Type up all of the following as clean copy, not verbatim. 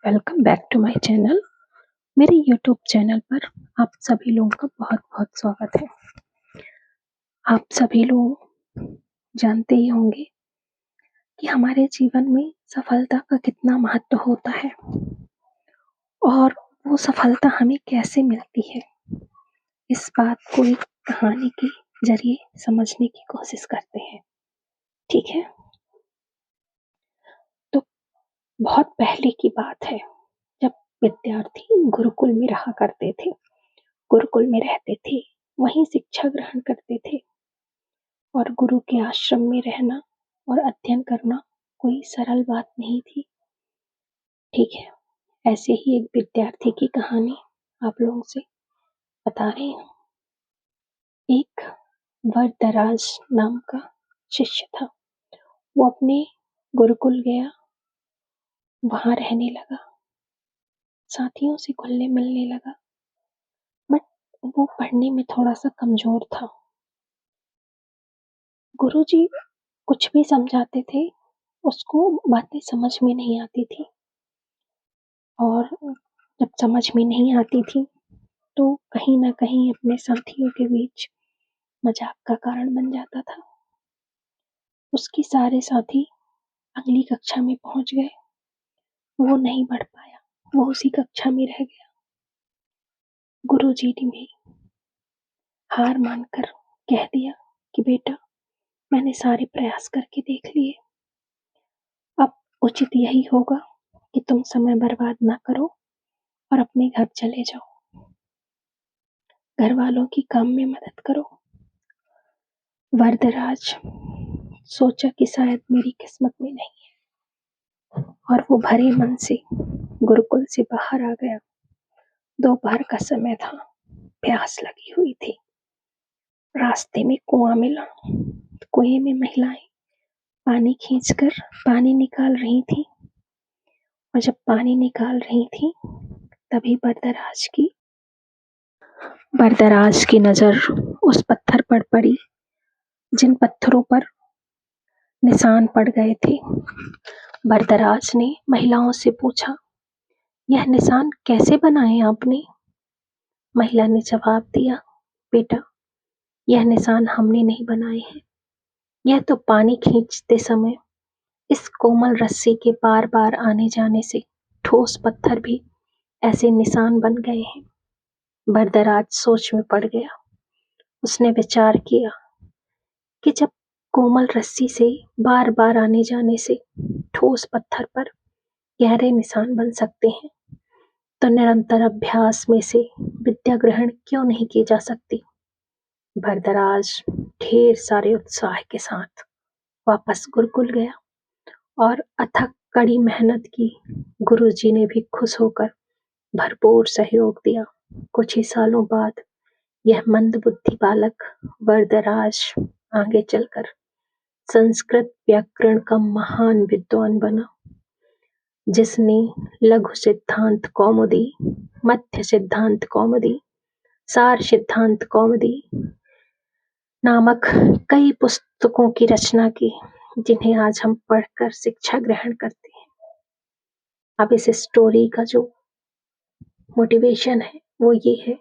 Welcome back to my channel. मेरे YouTube channel पर आप सभी लोगों का बहुत बहुत स्वागत है। आप सभी लोग जानते ही होंगे कि हमारे जीवन में सफलता का कितना महत्व होता है और वो सफलता हमें कैसे मिलती है, इस बात को एक कहानी के जरिए समझने की कोशिश करते हैं। ठीक है, तो बहुत पहले की बात है, जब विद्यार्थी गुरुकुल में रहा करते थे, गुरुकुल में रहते थे, वहीं शिक्षा ग्रहण करते थे और गुरु के आश्रम में रहना और अध्ययन करना कोई सरल बात नहीं थी। ठीक है, ऐसे ही एक विद्यार्थी की कहानी आप लोगों से बता रही हूँ। एक वरदराज नाम का शिष्य था। वो अपने गुरुकुल गया, वहां रहने लगा, साथियों से घुलने मिलने लगा, बट वो पढ़ने में थोड़ा सा कमजोर था। गुरुजी कुछ भी समझाते थे, उसको बातें समझ में नहीं आती थी और जब समझ में नहीं आती थी तो कहीं न कहीं अपने साथियों के बीच मजाक का कारण बन जाता था। उसके सारे साथी अगली कक्षा में पहुंच गए, वो नहीं बढ़ पाया, वो उसी कक्षा में रह गया। गुरुजी ने भी हार मानकर कह दिया कि बेटा, मैंने सारे प्रयास करके देख लिए, अब उचित यही होगा कि तुम समय बर्बाद ना करो और अपने घर चले जाओ, घर वालों की काम में मदद करो। वरदराज सोचा कि शायद मेरी किस्मत में नहीं है और वो भरे मन से गुरुकुल से बाहर आ गया। दोपहर का समय था, प्यास लगी हुई थी। रास्ते में कुआं मिला, कुएं में महिलाएं पानी खींचकर पानी निकाल रही थी और जब पानी निकाल रही थी तभी बरदराज की नजर उस पत्थर पर पड़ी जिन पत्थरों पर निशान पड़ गए थे। बरदराज ने महिलाओं से पूछा, यह निशान कैसे बनाए आपने? महिला ने जवाब दिया, बेटा, यह निशान हमने नहीं बनाए हैं, यह तो पानी खींचते समय इस कोमल रस्सी के बार बार आने जाने से ठोस पत्थर भी ऐसे निशान बन गए हैं। बरदराज सोच में पड़ गया। उसने विचार किया कि जब कोमल रस्सी से बार बार आने जाने से ठोस पत्थर पर गहरे निशान बन सकते हैं, तो निरंतर अभ्यास में से विद्या ग्रहण क्यों नहीं की जा सकती। बरदराज ढेर सारे उत्साह के साथ वापस गुरुकुल गया और अथक कड़ी मेहनत की। गुरुजी ने भी खुश होकर भरपूर सहयोग दिया। कुछ ही सालों बाद यह मंदबुद्धि बालक वरदराज आगे चलकर संस्कृत व्याकरण का महान विद्वान बना, जिसने लघु सिद्धांत कौमुदी, मध्य सिद्धांत कौमुदी, सार सिद्धांत कौमुदी नामक कई पुस्तकों की रचना की, जिन्हें आज हम पढ़कर शिक्षा ग्रहण करते हैं। अब इस स्टोरी का जो मोटिवेशन है वो ये है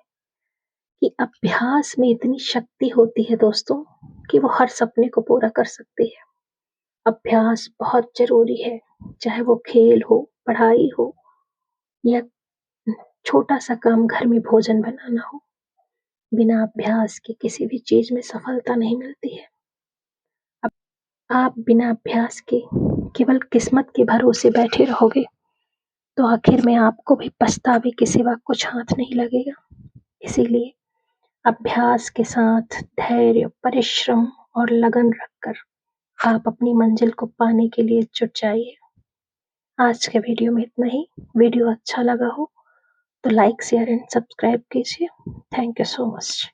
कि अभ्यास में इतनी शक्ति होती है दोस्तों कि वो हर सपने को पूरा कर सकती है। अभ्यास बहुत जरूरी है, चाहे वो खेल हो, पढ़ाई हो या छोटा सा काम घर में भोजन बनाना हो। बिना अभ्यास के किसी भी चीज में सफलता नहीं मिलती है। अब आप बिना अभ्यास के केवल किस्मत के भरोसे बैठे रहोगे तो आखिर में आपको भी पछतावे के सिवा कुछ हाथ नहीं लगेगा। इसीलिए अभ्यास के साथ धैर्य, परिश्रम और लगन रखकर आप अपनी मंजिल को पाने के लिए जुट जाइए। आज के वीडियो में इतना ही। वीडियो अच्छा लगा हो तो लाइक, शेयर एंड सब्सक्राइब कीजिए। Thank you so much.